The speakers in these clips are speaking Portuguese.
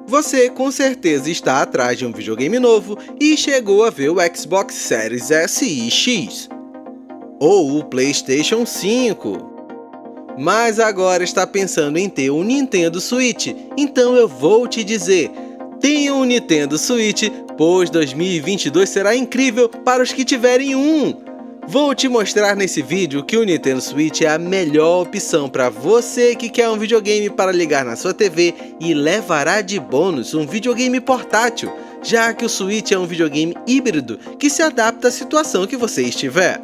Você com certeza está atrás de um videogame novo e chegou a ver o Xbox Series S e X, ou o PlayStation 5. Mas agora está pensando em ter um Nintendo Switch, então eu vou te dizer, tenha um Nintendo Switch, pois 2022 será incrível para os que tiverem um! Vou te mostrar nesse vídeo que o Nintendo Switch é a melhor opção para você que quer um videogame para ligar na sua TV e levará de bônus um videogame portátil, já que o Switch é um videogame híbrido que se adapta à situação que você estiver.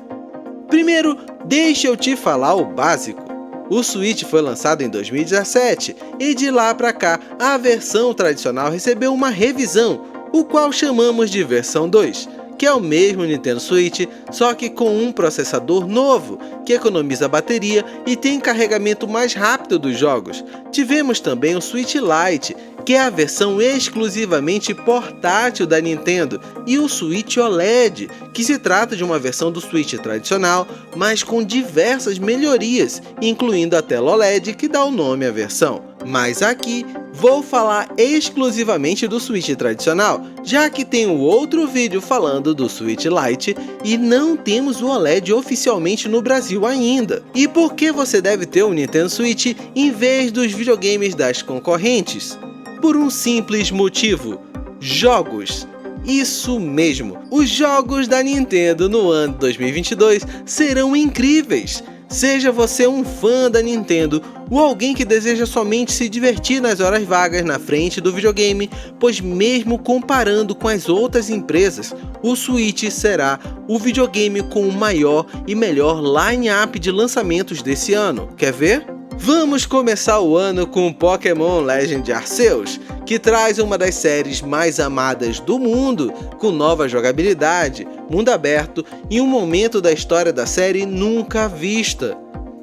Primeiro, deixa eu te falar o básico. O Switch foi lançado em 2017 e de lá para cá a versão tradicional recebeu uma revisão, o qual chamamos de versão 2. Que é o mesmo Nintendo Switch, só que com um processador novo, que economiza bateria e tem carregamento mais rápido dos jogos. Tivemos também o Switch Lite, que é a versão exclusivamente portátil da Nintendo, e o Switch OLED, que se trata de uma versão do Switch tradicional, mas com diversas melhorias, incluindo a tela OLED que dá o nome à versão. Mas aqui vou falar exclusivamente do Switch tradicional, já que tem outro vídeo falando do Switch Lite e não temos o OLED oficialmente no Brasil ainda. E por que você deve ter um Nintendo Switch em vez dos videogames das concorrentes? Por um simples motivo: jogos. Isso mesmo, os jogos da Nintendo no ano 2022 serão incríveis. Seja você um fã da Nintendo ou alguém que deseja somente se divertir nas horas vagas na frente do videogame, pois mesmo comparando com as outras empresas, o Switch será o videogame com o maior e melhor line-up de lançamentos desse ano. Quer ver? Vamos começar o ano com Pokémon Legend Arceus, que traz uma das séries mais amadas do mundo, com nova jogabilidade, mundo aberto e um momento da história da série nunca vista.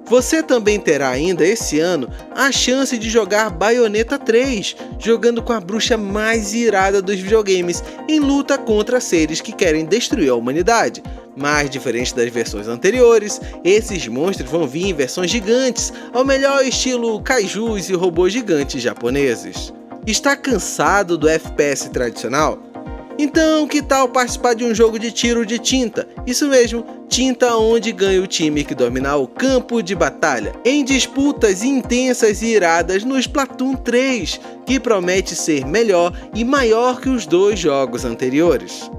Você também terá ainda esse ano a chance de jogar Bayonetta 3, jogando com a bruxa mais irada dos videogames em luta contra seres que querem destruir a humanidade. Mas diferente das versões anteriores, esses monstros vão vir em versões gigantes, ao melhor estilo kaijus e robôs gigantes japoneses. Está cansado do FPS tradicional? Então, que tal participar de um jogo de tiro de tinta? Isso mesmo, tinta onde ganha o time que dominar o campo de batalha, em disputas intensas e iradas no Splatoon 3, que promete ser melhor e maior que os dois jogos anteriores.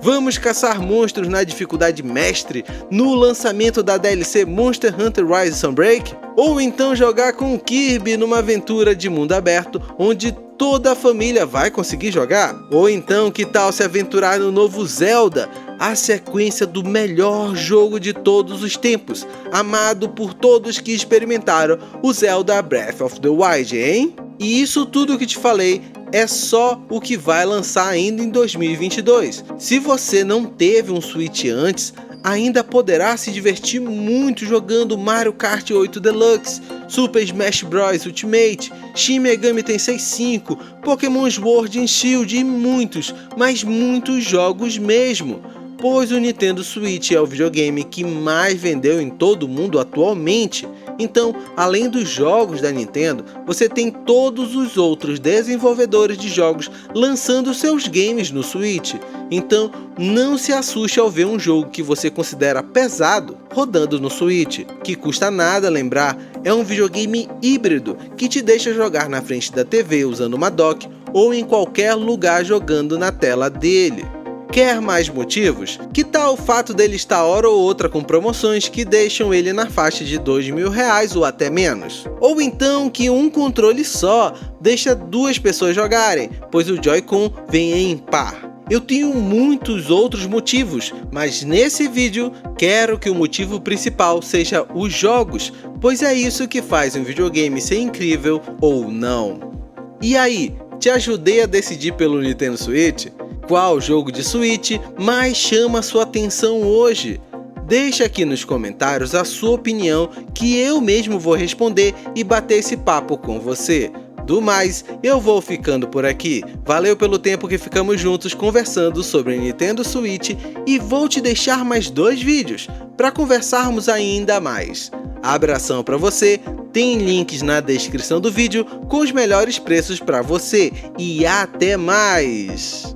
Vamos caçar monstros na dificuldade mestre no lançamento da DLC Monster Hunter Rise Sunbreak? Ou então jogar com Kirby numa aventura de mundo aberto onde toda a família vai conseguir jogar? Ou então que tal se aventurar no novo Zelda, a sequência do melhor jogo de todos os tempos, amado por todos que experimentaram o Zelda Breath of the Wild, hein? E isso tudo que te falei é só o que vai lançar ainda em 2022. Se você não teve um Switch antes, ainda poderá se divertir muito jogando Mario Kart 8 Deluxe, Super Smash Bros Ultimate, Shin Megami Tensei 5, Pokémon Sword and Shield e muitos, mas muitos jogos mesmo. Pois o Nintendo Switch é o videogame que mais vendeu em todo o mundo atualmente. Então, além dos jogos da Nintendo, você tem todos os outros desenvolvedores de jogos lançando seus games no Switch. Então, não se assuste ao ver um jogo que você considera pesado rodando no Switch, que custa nada lembrar, é um videogame híbrido que te deixa jogar na frente da TV usando uma dock ou em qualquer lugar jogando na tela dele. Quer mais motivos? Que tal o fato dele estar hora ou outra com promoções que deixam ele na faixa de R$2.000 ou até menos? Ou então que um controle só deixa duas pessoas jogarem, pois o Joy-Con vem em par. Eu tenho muitos outros motivos, mas nesse vídeo quero que o motivo principal seja os jogos, pois é isso que faz um videogame ser incrível ou não. E aí, te ajudei a decidir pelo Nintendo Switch? Qual jogo de Switch mais chama a sua atenção hoje? Deixa aqui nos comentários a sua opinião que eu mesmo vou responder e bater esse papo com você. Do mais, eu vou ficando por aqui. Valeu pelo tempo que ficamos juntos conversando sobre Nintendo Switch e vou te deixar mais 2 vídeos para conversarmos ainda mais. Abração para você, Tem links na descrição do vídeo com os melhores preços para você e até mais!